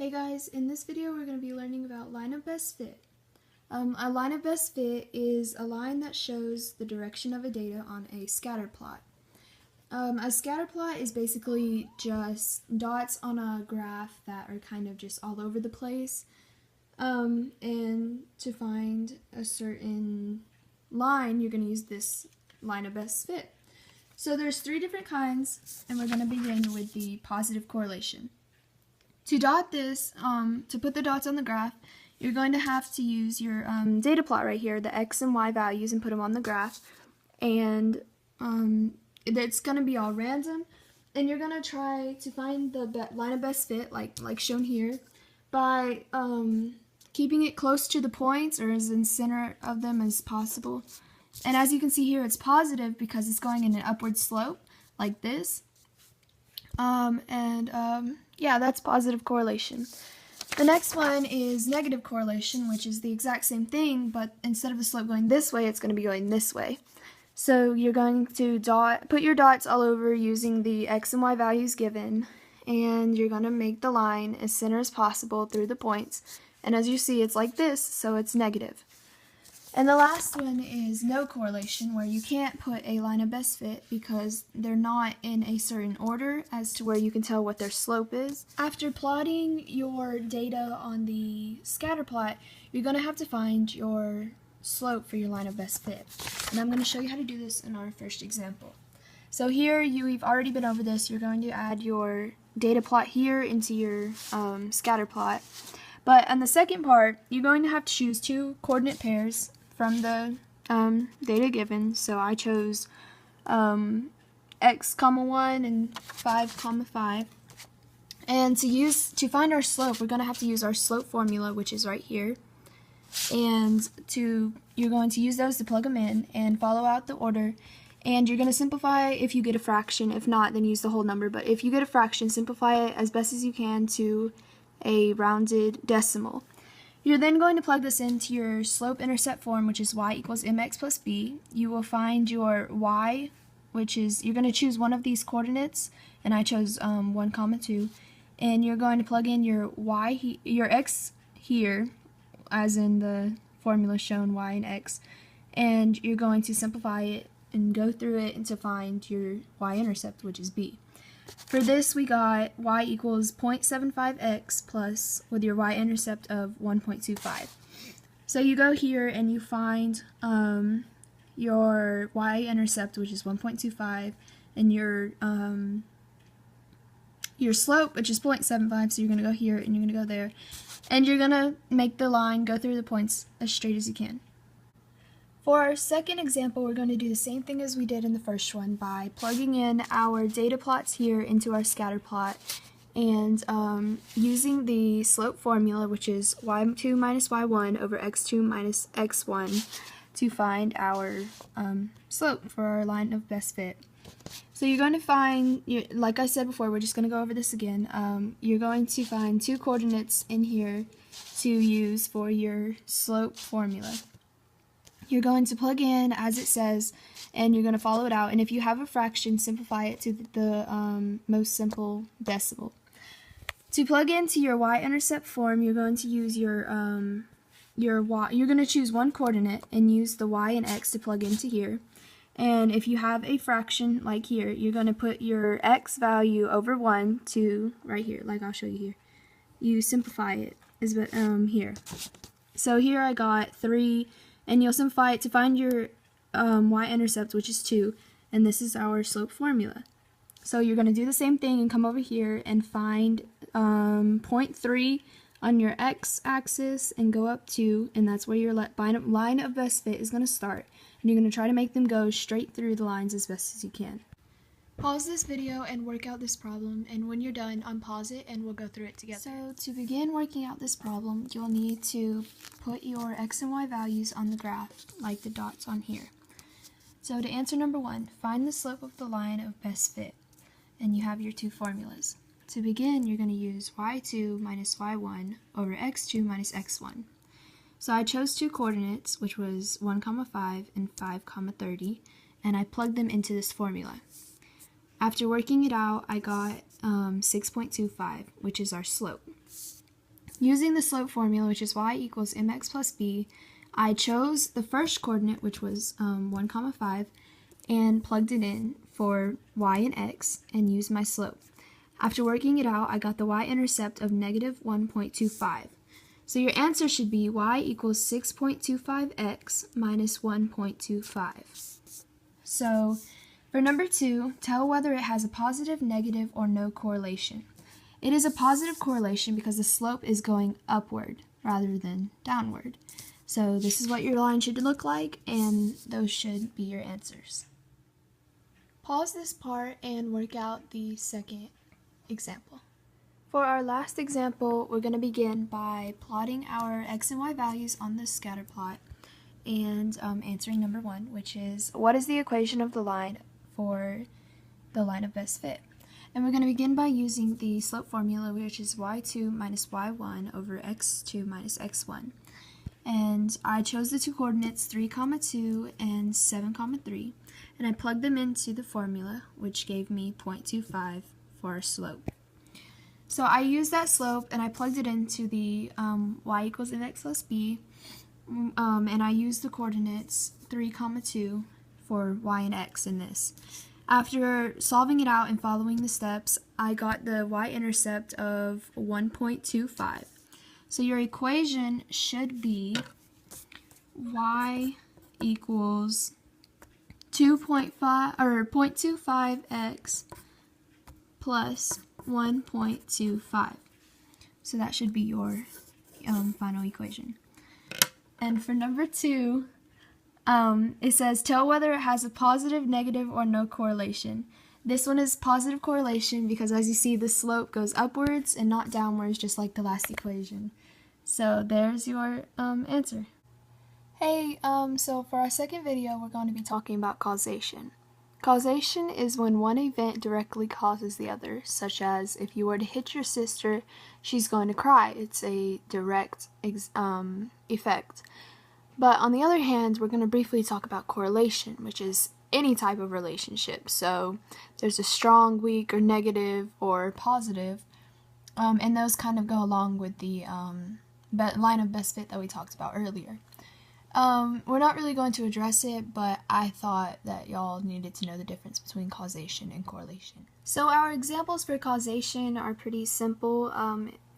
Hey guys, in this video we're going to be learning about line of best fit. A line of best fit is a line that shows the direction of a data on a scatter plot. A scatter plot is basically just dots on a graph that are kind of just all over the place. And to find a certain line, you're going to use this line of best fit. So there's three different kinds, and we're going to begin with the positive correlation. To dot this, to put the dots on the graph, you're going to have to use your data plot right here, the x and y values, and put them on the graph. And it's going to be all random. And you're going to try to find the line of best fit, like shown here, by keeping it close to the points or as in center of them as possible. And as you can see here, it's positive because it's going in an upward slope, like this. Yeah, that's positive correlation. The next one is negative correlation, which is the exact same thing, but instead of the slope going this way, it's going to be going this way. So you're going to put your dots all over using the x and y values given, and you're going to make the line as center as possible through the points. And as you see, it's like this, so it's negative. And the last one is no correlation, where you can't put a line of best fit because they're not in a certain order as to where you can tell what their slope is. After plotting your data on the scatter plot, you're going to have to find your slope for your line of best fit. And I'm going to show you how to do this in our first example. So here, we've already been over this. You're going to add your data plot here into your scatter plot. But on the second part, you're going to have to choose two coordinate pairs from the data given. So I chose x, 1 and 5, 5. And to find our slope, we're going to have to use our slope formula, which is right here. And you're going to use those to plug them in and follow out the order. And you're going to simplify if you get a fraction. If not, then use the whole number. But if you get a fraction, simplify it as best as you can to a rounded decimal. You're then going to plug this into your slope-intercept form, which is y equals mx plus b. You will find your y, which is, you're going to choose one of these coordinates, and I chose 1, 2, and you're going to plug in your y, your x here, as in the formula shown, y and x, and you're going to simplify it and go through it and to find your y-intercept, which is b. For this, we got y equals 0.75x plus with your y-intercept of 1.25. So you go here and you find your y-intercept, which is 1.25, and your slope, which is 0.75. So you're going to go here and you're going to go there, and you're going to make the line go through the points as straight as you can. For our second example, we're going to do the same thing as we did in the first one by plugging in our data plots here into our scatter plot and using the slope formula, which is y2 minus y1 over x2 minus x1 to find our slope for our line of best fit. So you're going to find, like I said before, we're just going to go over this again. You're going to find two coordinates in here to use for your slope formula. You're going to plug in as it says, and you're going to follow it out. And if you have a fraction, simplify it to the most simple decimal. To plug into your y-intercept form, you're going to use your y. You're going to choose one coordinate and use the y and x to plug into here. And if you have a fraction like here, you're going to put your x value over 1 to right here, like I'll show you here. You simplify it as here. So here I got 3. And you'll simplify it to find your y-intercept, which is 2, and this is our slope formula. So you're going to do the same thing and come over here and find 0.3 on your x-axis and go up 2, and that's where your line of best fit is going to start. And you're going to try to make them go straight through the lines as best as you can. Pause this video and work out this problem, and when you're done, unpause it and we'll go through it together. So to begin working out this problem, you'll need to put your x and y values on the graph, like the dots on here. So to answer number 1, find the slope of the line of best fit, and you have your two formulas. To begin, you're going to use y2 minus y1 over x2 minus x1. So I chose two coordinates, which was 1, 5 and 5, 30, and I plugged them into this formula. After working it out, I got 6.25, which is our slope. Using the slope formula, which is y equals mx plus b, I chose the first coordinate, which was 1, 5, and plugged it in for y and x and used my slope. After working it out, I got the y-intercept of negative 1.25. So your answer should be y equals 6.25x minus 1.25. So for number 2, tell whether it has a positive, negative, or no correlation. It is a positive correlation because the slope is going upward rather than downward. So this is what your line should look like, and those should be your answers. Pause this part and work out the second example. For our last example, we're going to begin by plotting our x and y values on the scatter plot and answering number 1, which is, what is the equation of the line for the line of best fit? And we're going to begin by using the slope formula, which is y2 minus y1 over x2 minus x1. And I chose the two coordinates 3, 2 and 7, 3, and I plugged them into the formula, which gave me 0.25 for our slope. So I used that slope and I plugged it into the y equals mx plus b, and I used the coordinates 3, 2 for y and x in this. After solving it out and following the steps, I got the y-intercept of 1.25. So your equation should be y equals 0.25x plus 1.25. So that should be your final equation. And for number 2, it says tell whether it has a positive, negative, or no correlation. This one is positive correlation because, as you see, the slope goes upwards and not downwards, just like the last equation. So there's your answer. Hey, so for our second video, we're going to be talking about causation. Causation is when one event directly causes the other, such as if you were to hit your sister, she's going to cry. It's a direct effect. But on the other hand, we're going to briefly talk about correlation, which is any type of relationship. So there's a strong, weak, or negative, or positive, and those kind of go along with the line of best fit that we talked about earlier. We're not really going to address it, but I thought that y'all needed to know the difference between causation and correlation. So our examples for causation are pretty simple.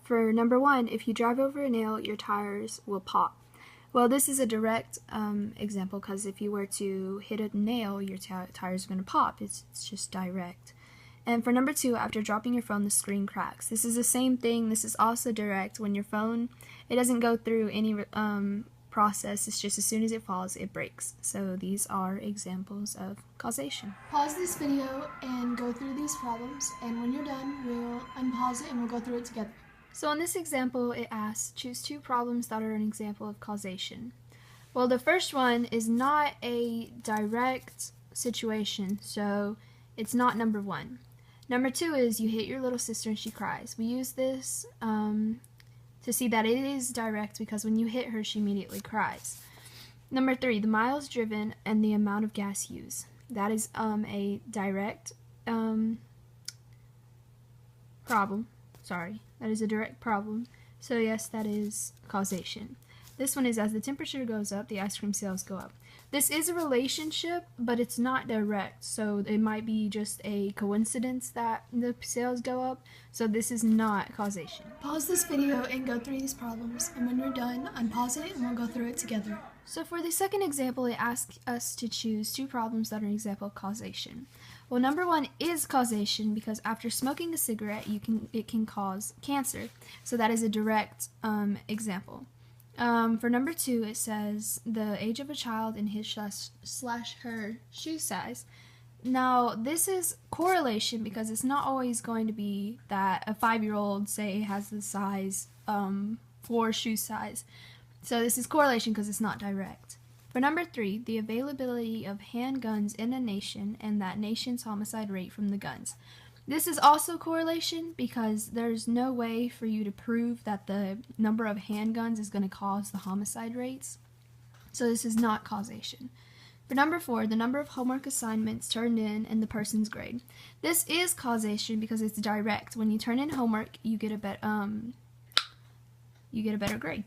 For number 1, if you drive over a nail, your tires will pop. Well, this is a direct example because if you were to hit a nail, your tires are going to pop. It's just direct. And for number 2, after dropping your phone, the screen cracks. This is the same thing. This is also direct. When your phone, it doesn't go through any process. It's just as soon as it falls, it breaks. So these are examples of causation. Pause this video and go through these problems, and when you're done, we'll unpause it and we'll go through it together. So in this example, it asks, choose 2 problems that are an example of causation. Well, the first one is not a direct situation, so it's not number 1. Number 2 is you hit your little sister and she cries. We use this to see that it is direct because when you hit her, she immediately cries. Number 3, the miles driven and the amount of gas used. That is a direct problem. Sorry, that is a direct problem. So yes, that is causation. This one is as the temperature goes up, the ice cream sales go up. This is a relationship, but it's not direct. So it might be just a coincidence that the sales go up. So this is not causation. Pause this video and go through these problems. And when you're done, unpause it and we'll go through it together. So for the second example, it asks us to choose 2 problems that are an example of causation. Well, number 1 is causation because after smoking a cigarette, it can cause cancer. So that is a direct example. For number 2, it says the age of a child and his / her shoe size. Now, this is correlation because it's not always going to be that a 5-year-old, say, has the size 4 shoe size. So this is correlation because it's not direct. For number 3, the availability of handguns in a nation and that nation's homicide rate from the guns. This is also correlation because there's no way for you to prove that the number of handguns is going to cause the homicide rates. So this is not causation. For number 4, the number of homework assignments turned in and the person's grade. This is causation because it's direct. When you turn in homework, you get you get a better grade.